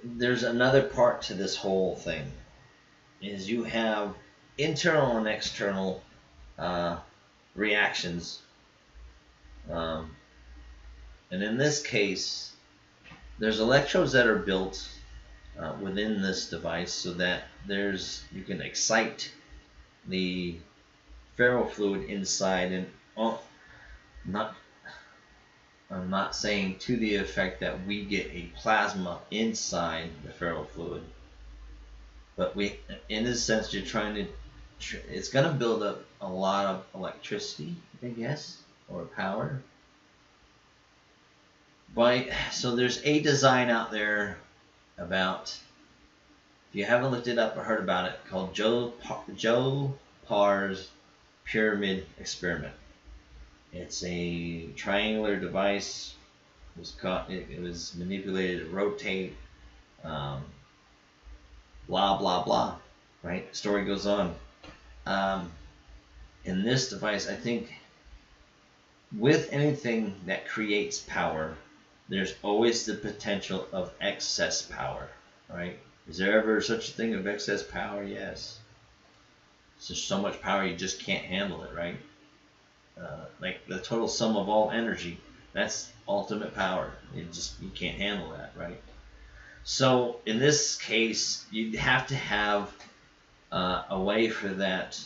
there's another part to this whole thing, is you have internal and external reactions, and in this case, there's electrodes that are built within this device so that you can excite the ferrofluid inside, and I'm not saying to the effect that we get a plasma inside the ferrofluid, but in a sense, you're trying to. It's going to build up a lot of electricity, I guess, or power. So there's a design out there about, if you haven't looked it up or heard about it, called Joe Parr's pyramid experiment. It's a triangular device. It was manipulated to rotate. Blah blah blah. Right? Story goes on. In this device, I think, with anything that creates power, there's always the potential of excess power, right? Is there ever such a thing of excess power? Yes. There's so much power you just can't handle it, right? Like the total sum of all energy, that's ultimate power. You can't handle that, right? So in this case, you'd have to have a way for that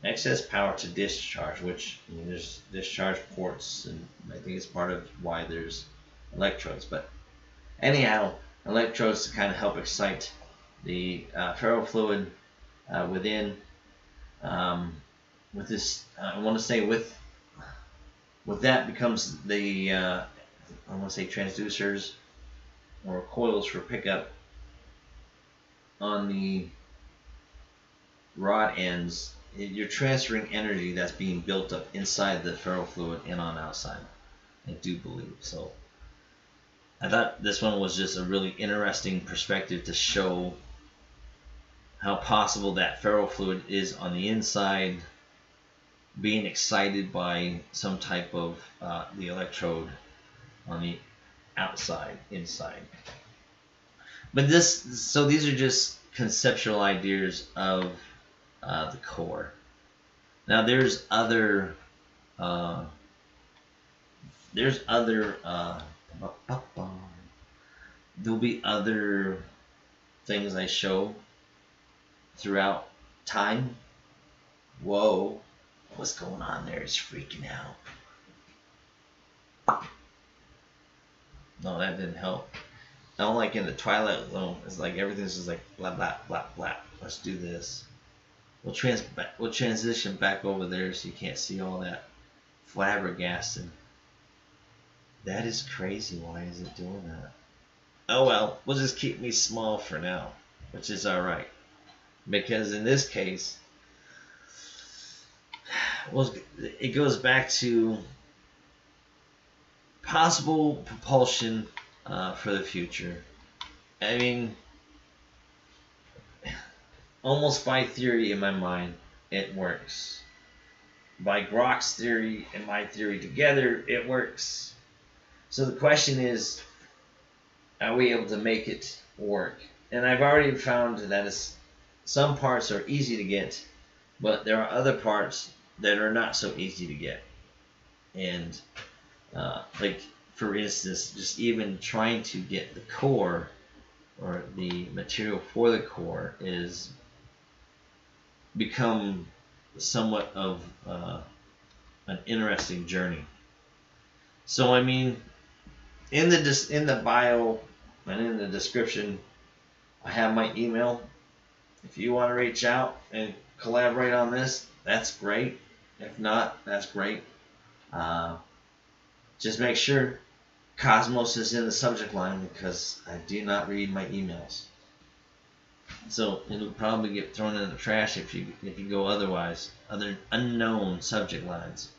excess power to discharge, which, there's discharge ports, and I think it's part of why there's electrodes. But anyhow, electrodes to kind of help excite the ferrofluid within. With this, I want to say with that becomes the I want to say transducers or coils for pickup on the rod ends. You're transferring energy that's being built up inside the ferrofluid and on outside, I do believe. So I thought this one was just a really interesting perspective to show how possible that ferrofluid is on the inside being excited by some type of the electrode on the inside. But these are just conceptual ideas of the core. Now there's other there'll be other things I show throughout time. Whoa, what's going on there? It's freaking out. No, that didn't help. I don't like in the Twilight Zone. It's like everything's just like blah blah blah blah. Let's do this. We'll transition back over there so you can't see all that flabbergasting. That is crazy. Why is it doing that? Oh well, we'll just keep me small for now, which is alright. Because in this case, well, it goes back to possible propulsion for the future. I mean, almost by theory in my mind, it works. By Grok's theory and my theory together, it works. So the question is, are we able to make it work? And I've already found that some parts are easy to get, but there are other parts that are not so easy to get. And like, for instance, just even trying to get the core or the material for the core is become somewhat of an interesting journey. So I mean, in the bio and in the description, I have my email. If you want to reach out and collaborate on this, that's great. If not, that's great. Just make sure Cosmos is in the subject line, because I do not read my emails. So it'll probably get thrown in the trash if you go otherwise. Other unknown subject lines.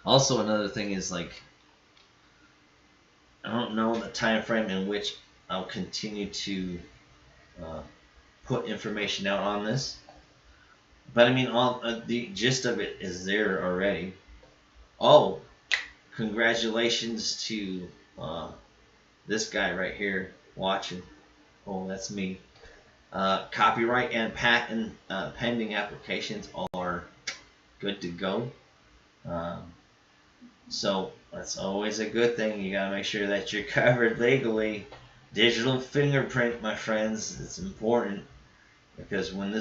Also, another thing is, like, I don't know the time frame in which I'll continue to put information out on this, but I mean, all the gist of it is there already. Oh, congratulations to this guy right here watching. Oh, that's me. Copyright and patent pending applications are good to go. So that's always a good thing. You gotta make sure that you're covered legally. Digital fingerprint, my friends, it's important because when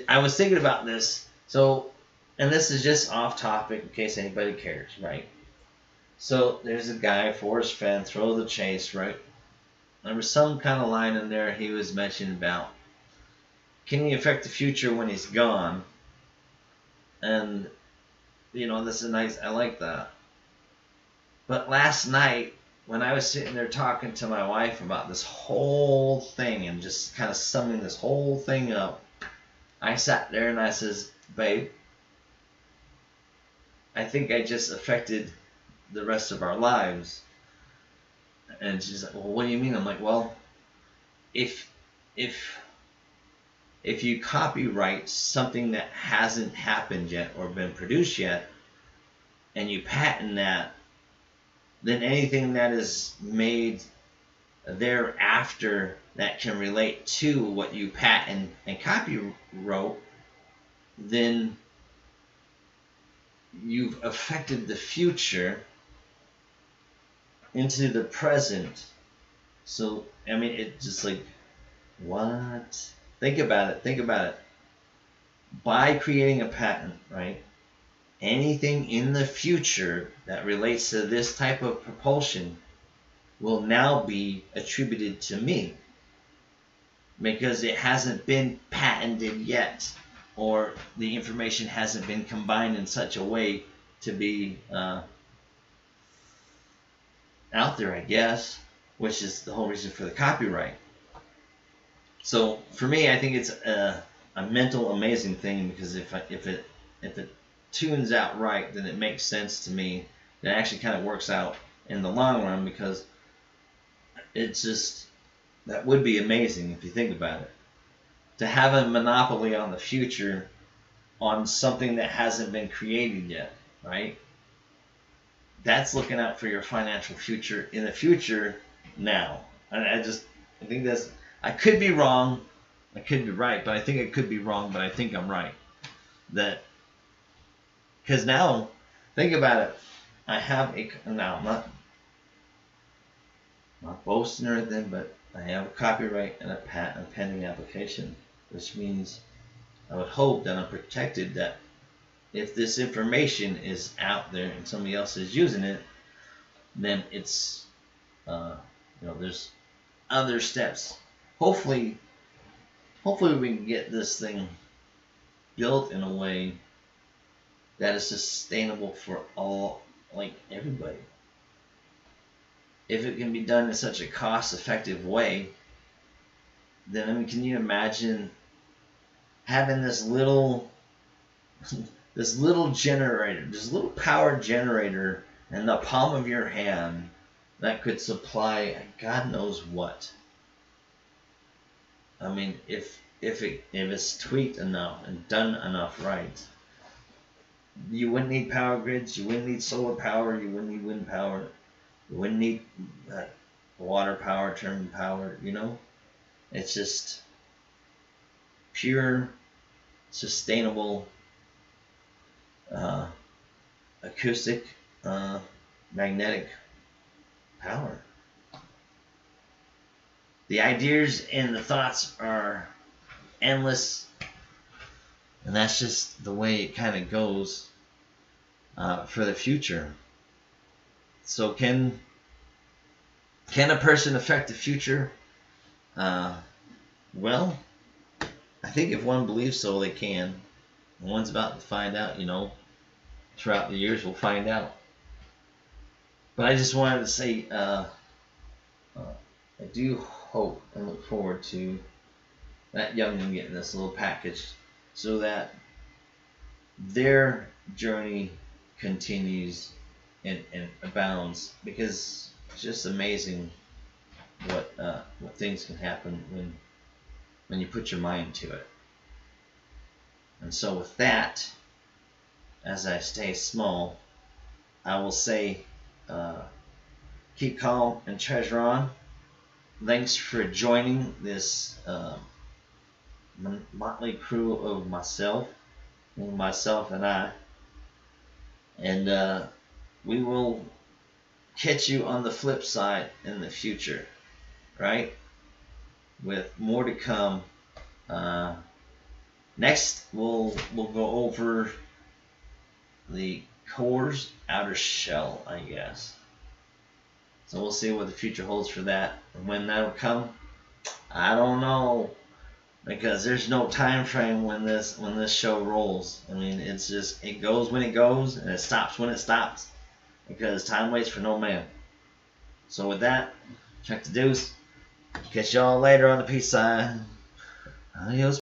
I was thinking about this. So, and this is just off topic in case anybody cares, right? So there's a guy, Forrest Fenn, throw the chase, right? There was some kind of line in there he was mentioning about, can he affect the future when he's gone? And this is nice. I like that. But last night, when I was sitting there talking to my wife about this whole thing and just kind of summing this whole thing up, I sat there and I says, babe, I think I just affected the rest of our lives. And she's like, well, what do you mean? I'm like, well, if you copyright something that hasn't happened yet or been produced yet, and you patent that, then anything that is made thereafter that can relate to what you patent and copyright, then you've affected the future into the present. So, I mean, it's just like, what? Think about it. By creating a patent, right? Anything in the future that relates to this type of propulsion will now be attributed to me because it hasn't been patented yet, or the information hasn't been combined in such a way to be out there, I guess, which is the whole reason for the copyright. So for me, I think it's a mental amazing thing, because if it tunes out right, then it makes sense to me. It actually kind of works out in the long run, because it's just, that would be amazing if you think about it. To have a monopoly on the future on something that hasn't been created yet, right? That's looking out for your financial future in the future now. And I think I could be wrong, I could be right, but I think I could be wrong, but I think I'm right. Because now, think about it. I have now, I'm not boasting or anything, but I have a copyright and a patent pending application, which means I would hope that I'm protected, that if this information is out there and somebody else is using it, then it's, there's other steps. Hopefully we can get this thing built in a way that is sustainable for all, like everybody. If it can be done in such a cost-effective way, then, I mean, can you imagine having this little generator, this little power generator in the palm of your hand that could supply God knows what? I mean, if it's tweaked enough and done enough right, you wouldn't need power grids, you wouldn't need solar power, you wouldn't need wind power, you wouldn't need water power, turbine power, It's just pure, sustainable, acoustic, magnetic power. The ideas and the thoughts are endless, and that's just the way it kind of goes for the future. So can a person affect the future? Well, I think if one believes so, they can. And one's about to find out, throughout the years we'll find out. But I just wanted to say, I do hope and look forward to that youngin getting this little package, so that their journey continues and abounds, because it's just amazing what things can happen when you put your mind to it. And so with that, as I stay small, I will say, keep calm and treasure on. Thanks for joining this motley crew of myself and I. And we will catch you on the flip side in the future, right? With more to come. Next, we'll go over the core's outer shell, I guess. So we'll see what the future holds for that. And when that'll come, I don't know, because there's no time frame when this show rolls. I mean, it's just, it goes when it goes and it stops when it stops, because time waits for no man. So with that, check the deuce. Catch y'all later on the peace sign. Adios.